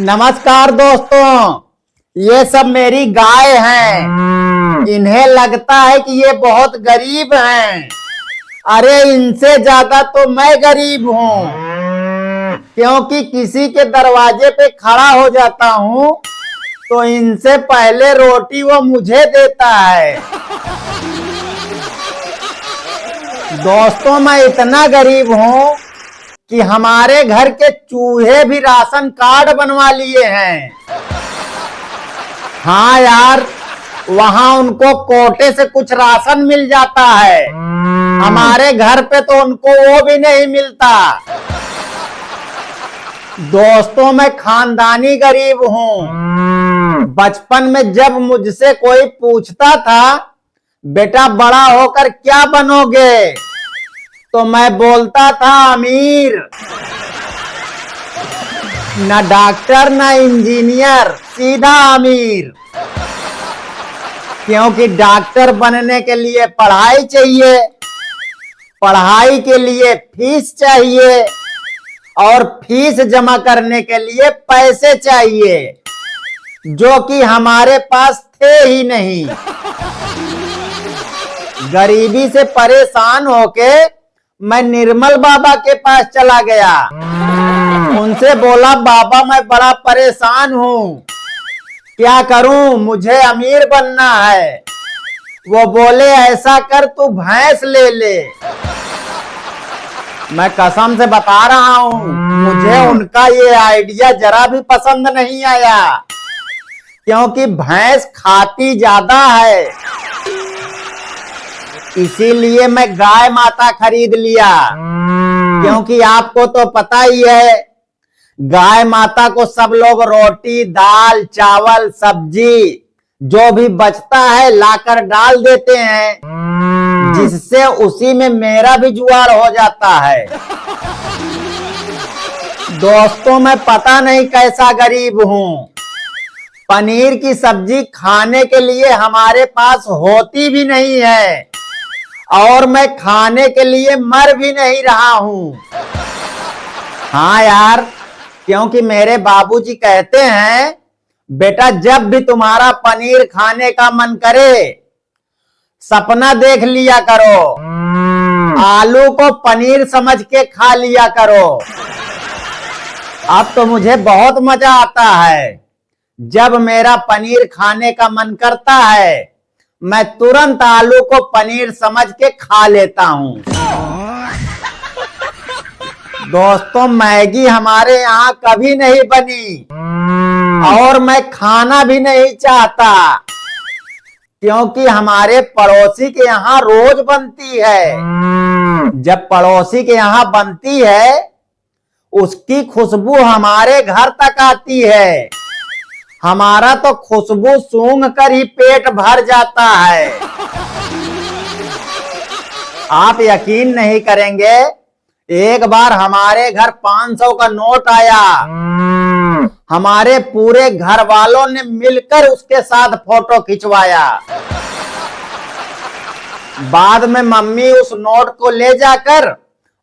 नमस्कार दोस्तों, ये सब मेरी गाय हैं। इन्हें लगता है कि ये बहुत गरीब हैं। अरे इनसे ज्यादा तो मैं गरीब हूँ, क्योंकि किसी के दरवाजे पे खड़ा हो जाता हूँ तो इनसे पहले रोटी वो मुझे देता है। दोस्तों, मैं इतना गरीब हूँ कि हमारे घर के चूहे भी राशन कार्ड बनवा लिए हैं। हाँ यार, वहां उनको कोटे से कुछ राशन मिल जाता है, हमारे घर पे तो उनको वो भी नहीं मिलता। दोस्तों, मैं खानदानी गरीब हूँ। बचपन में जब मुझसे कोई पूछता था बेटा बड़ा होकर क्या बनोगे, तो मैं बोलता था अमीर। न डॉक्टर न इंजीनियर, सीधा अमीर। क्योंकि डॉक्टर बनने के लिए पढ़ाई चाहिए, पढ़ाई के लिए फीस चाहिए और फीस जमा करने के लिए पैसे चाहिए, जो कि हमारे पास थे ही नहीं। गरीबी से परेशान होके मैं निर्मल बाबा के पास चला गया। उनसे बोला बाबा मैं बड़ा परेशान हूँ, क्या करूं, मुझे अमीर बनना है। वो बोले ऐसा कर तू भैंस ले ले। मैं कसम से बता रहा हूँ, मुझे उनका ये आइडिया जरा भी पसंद नहीं आया, क्योंकि भैंस खाती ज्यादा है। इसीलिए मैं गाय माता खरीद लिया, क्योंकि आपको तो पता ही है गाय माता को सब लोग रोटी दाल चावल सब्जी जो भी बचता है लाकर डाल देते हैं, जिससे उसी में मेरा भी जुगाड़ हो जाता है। दोस्तों, मैं पता नहीं कैसा गरीब हूँ। पनीर की सब्जी खाने के लिए हमारे पास होती भी नहीं है और मैं खाने के लिए मर भी नहीं रहा हूँ। हाँ यार, क्योंकि मेरे बाबूजी कहते हैं बेटा जब भी तुम्हारा पनीर खाने का मन करे सपना देख लिया करो, आलू को पनीर समझ के खा लिया करो। अब तो मुझे बहुत मजा आता है, जब मेरा पनीर खाने का मन करता है मैं तुरंत आलू को पनीर समझ के खा लेता हूँ। दोस्तों, मैगी हमारे यहाँ कभी नहीं बनी और मैं खाना भी नहीं चाहता, क्योंकि हमारे पड़ोसी के यहाँ रोज बनती है। जब पड़ोसी के यहाँ बनती है उसकी खुशबू हमारे घर तक आती है, हमारा तो खुशबू सूंघ कर ही पेट भर जाता है। आप यकीन नहीं करेंगे, एक बार हमारे घर 500 का नोट आया। हमारे पूरे घर वालों ने मिलकर उसके साथ फोटो खिंचवाया। बाद में मम्मी उस नोट को ले जाकर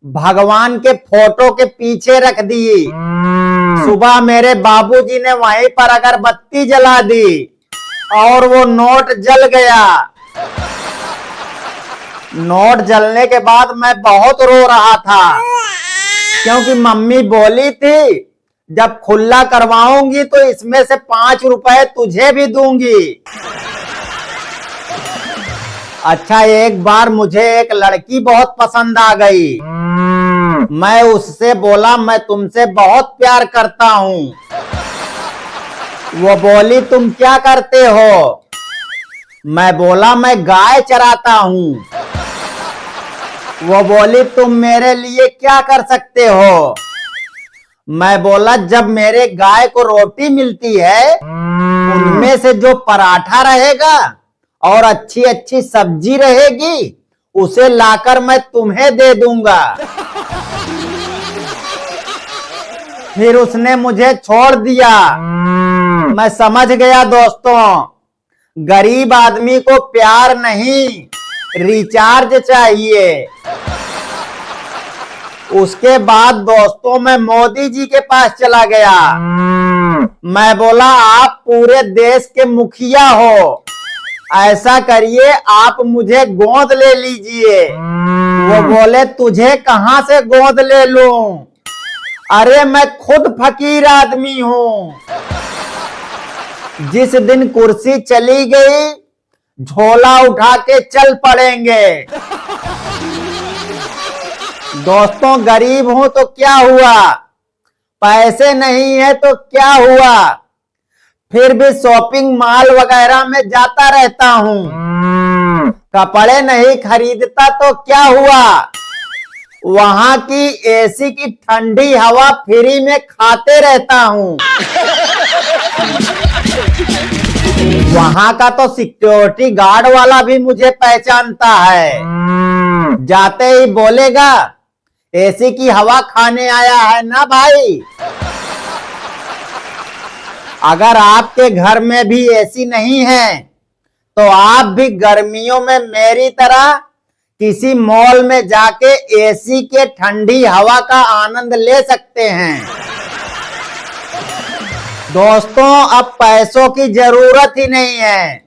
भगवान के फोटो के पीछे रख दी। सुबह मेरे बाबूजी ने वहीं पर अगरबत्ती जला दी और वो नोट जल गया। नोट जलने के बाद मैं बहुत रो रहा था, क्योंकि मम्मी बोली थी जब खुला करवाऊंगी तो इसमें से 5 रुपए तुझे भी दूंगी। अच्छा, एक बार मुझे एक लड़की बहुत पसंद आ गई। मैं उससे बोला मैं तुमसे बहुत प्यार करता हूँ। वो बोली तुम क्या करते हो? मैं बोला मैं गाय चराता हूँ। वो बोली तुम मेरे लिए क्या कर सकते हो? मैं बोला जब मेरे गाय को रोटी मिलती है उनमें से जो पराठा रहेगा और अच्छी अच्छी सब्जी रहेगी उसे लाकर मैं तुम्हें दे दूंगा। फिर उसने मुझे छोड़ दिया। मैं समझ गया दोस्तों, गरीब आदमी को प्यार नहीं रिचार्ज चाहिए। उसके बाद दोस्तों मैं मोदी जी के पास चला गया। मैं बोला आप पूरे देश के मुखिया हो, ऐसा करिए आप मुझे गोद ले लीजिए। वो बोले तुझे कहां से गोद ले लूं? अरे मैं खुद फकीर आदमी हूं। जिस दिन कुर्सी चली गई झोला उठा के चल पड़ेंगे। दोस्तों गरीब हूं तो क्या हुआ, पैसे नहीं है तो क्या हुआ, फिर भी शॉपिंग मॉल वगैरह में जाता रहता हूं। कपड़े नहीं खरीदता तो क्या हुआ, वहां की एसी की ठंडी हवा फ्री में खाते रहता हूं। वहां का तो सिक्योरिटी गार्ड वाला भी मुझे पहचानता है, जाते ही बोलेगा एसी की हवा खाने आया है ना भाई। अगर आपके घर में भी एसी नहीं है तो आप भी गर्मियों में मेरी तरह किसी मॉल में जाके एसी के ठंडी हवा का आनंद ले सकते हैं। दोस्तों अब पैसों की जरूरत ही नहीं है,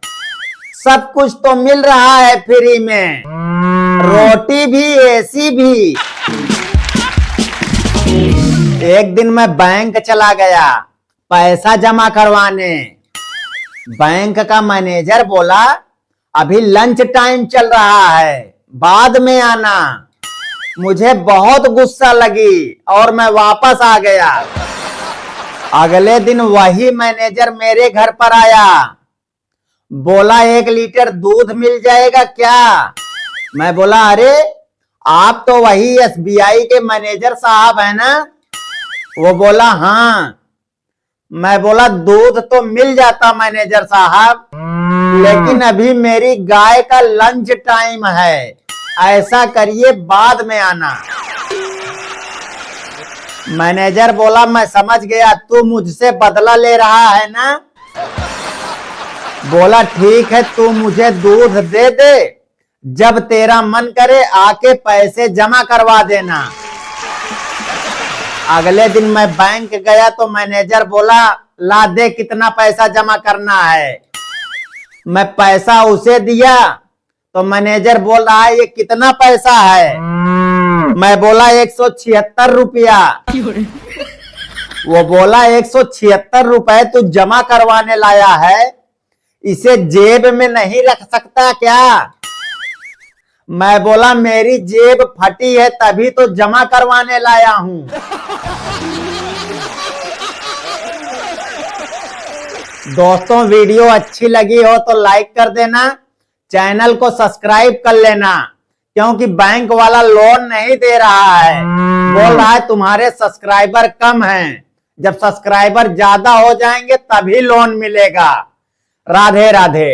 सब कुछ तो मिल रहा है फ्री में, रोटी भी एसी भी। एक दिन मैं बैंक चला गया पैसा जमा करवाने। बैंक का मैनेजर बोला अभी लंच टाइम चल रहा है, बाद में आना। मुझे बहुत गुस्सा लगी और मैं वापस आ गया। अगले दिन वही मैनेजर मेरे घर पर आया, बोला 1 लीटर दूध मिल जाएगा क्या? मैं बोला अरे आप तो वही एसबीआई के मैनेजर साहब है ना? वो बोला हाँ। मैं बोला दूध तो मिल जाता मैनेजर साहब, लेकिन अभी मेरी गाय का लंच टाइम है, ऐसा करिए बाद में आना। मैनेजर बोला मैं समझ गया, तू मुझसे बदला ले रहा है ना? बोला ठीक है तू मुझे दूध दे दे, जब तेरा मन करे आके पैसे जमा करवा देना। अगले दिन मैं बैंक गया तो मैनेजर बोला ला दे कितना पैसा जमा करना है। मैं पैसा उसे दिया तो मैनेजर बोल रहा है ये कितना पैसा है? मैं बोला 176 रुपया। वो बोला 176 रुपए तू जमा करवाने लाया है, इसे जेब में नहीं रख सकता क्या? मैं बोला मेरी जेब फटी है तभी तो जमा करवाने लाया हूं। दोस्तों वीडियो अच्छी लगी हो तो लाइक कर देना, चैनल को सब्सक्राइब कर लेना, क्योंकि बैंक वाला लोन नहीं दे रहा है, बोल रहा है तुम्हारे सब्सक्राइबर कम हैं, जब सब्सक्राइबर ज्यादा हो जाएंगे तभी लोन मिलेगा। राधे राधे।